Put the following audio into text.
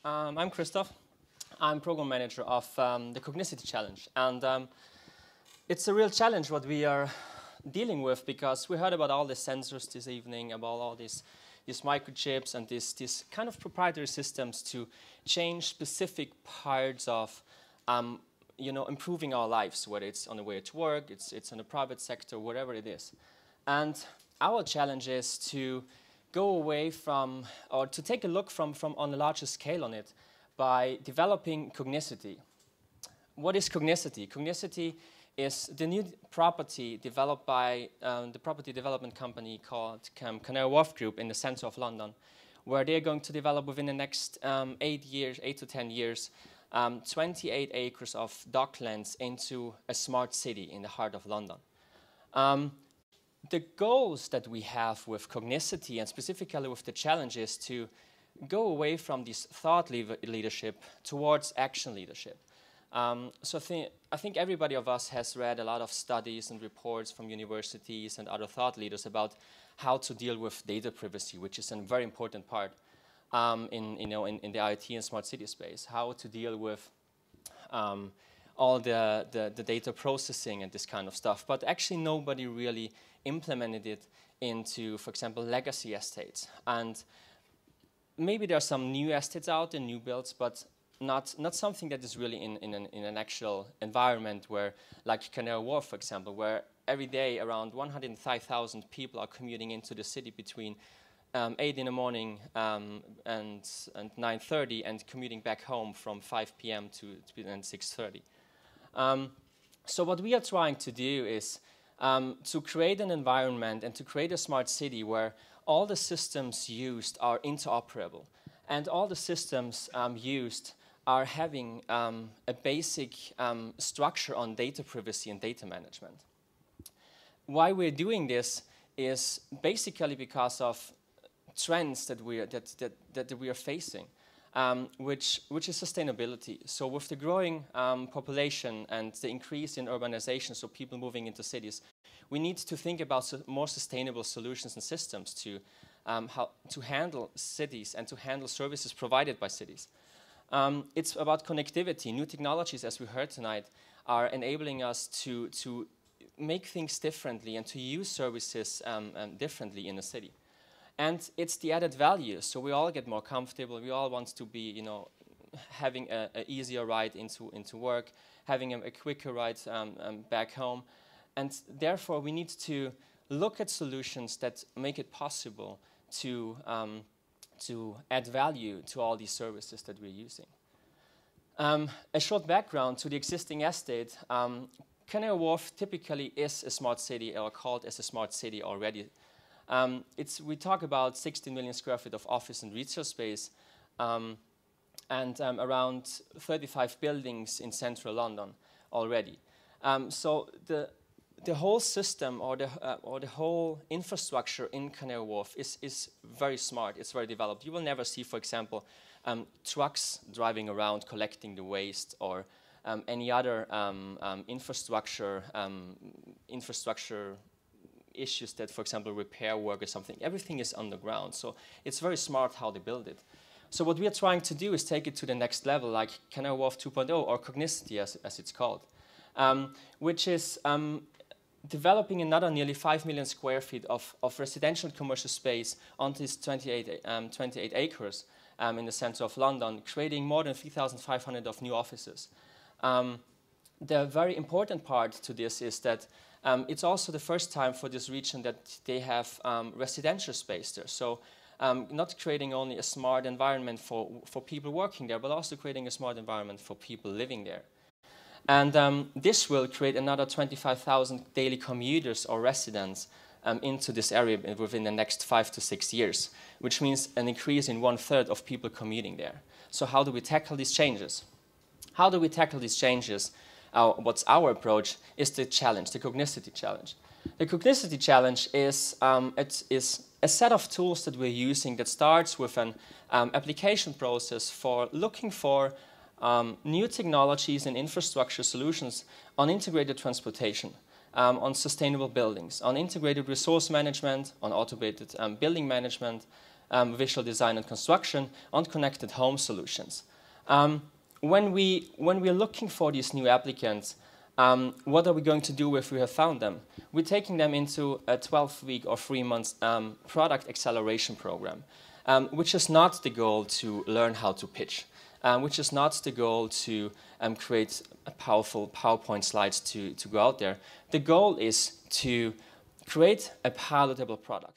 I'm Christoph. I'm program manager of the Cognicity challenge, and it's a real challenge what we are dealing with, because we heard about all the sensors this evening, about all these microchips and these kind of proprietary systems to change specific parts of improving our lives, whether it's on the way to work, it's in the private sector, whatever it is. And our challenge is to go away from, or to take a look from on a larger scale on it by developing Cognicity. What is Cognicity? Cognicity is the new property developed by the property development company called Canary Wharf Group in the center of London, where they're going to develop within the next 8 to 10 years, 28 acres of docklands into a smart city in the heart of London. The goals that we have with Cognicity, and specifically with the challenge, is to go away from this thought leadership towards action leadership. So I think everybody of us has read a lot of studies and reports from universities and other thought leaders about how to deal with data privacy, which is a very important part in the IoT and smart city space. How to deal with all the data processing and this kind of stuff. But actually nobody really implemented it into, for example, legacy estates. And maybe there are some new estates out there, new builds, but not something that is really in an actual environment where, like Canary Wharf, for example, where every day around 105,000 people are commuting into the city between 8 in the morning and 9:30, and commuting back home from 5 p.m. to 6:30. So what we are trying to do is to create an environment and to create a smart city where all the systems used are interoperable, and all the systems used are having a basic structure on data privacy and data management. Why we're doing this is basically because of trends that we are facing, which is sustainability. So with the growing population and the increase in urbanization, so people moving into cities, we need to think about more sustainable solutions and systems to how to handle cities and to handle services provided by cities. It's about connectivity. New technologies, as we heard tonight, are enabling us to make things differently and to use services differently in a city. And it's the added value. So we all get more comfortable. We all want to be, having an easier ride into work, having a quicker ride back home. And therefore, we need to look at solutions that make it possible to add value to all these services that we're using. A short background to the existing estate. Canary Wharf typically is a smart city, or called as a smart city already. We talk about 16 million square feet of office and retail space, and around 35 buildings in central London already. So the whole system, or the whole infrastructure in Canary Wharf is very smart. It's very developed. You will never see, for example, trucks driving around collecting the waste, or any other infrastructure issues that, for example, repair work or something. Everything is underground, so it's very smart how they build it. So what we are trying to do is take it to the next level, like Canary Wharf 2.0, or Cognicity as it's called, which is developing another nearly 5 million square feet of residential and commercial space on these 28 acres in the center of London, creating more than 3,500 of new offices. The very important part to this is that it's also the first time for this region that they have residential space there. So not creating only a smart environment for people working there, but also creating a smart environment for people living there. And this will create another 25,000 daily commuters or residents into this area within the next 5 to 6 years, which means an increase in 1/3 of people commuting there. So how do we tackle these changes? How do we tackle these changes? What's our approach is the challenge, the Cognicity challenge. The Cognicity challenge is a set of tools that we're using that starts with an application process for looking for new technologies and infrastructure solutions on integrated transportation, on sustainable buildings, on integrated resource management, on automated building management, visual design and construction, on connected home solutions. When we're looking for these new applicants, what are we going to do if we have found them? We're taking them into a 12-week or 3-month product acceleration program, which is not the goal to learn how to pitch, which is not the goal to create powerful PowerPoint slides to go out there. The goal is to create a palatable product.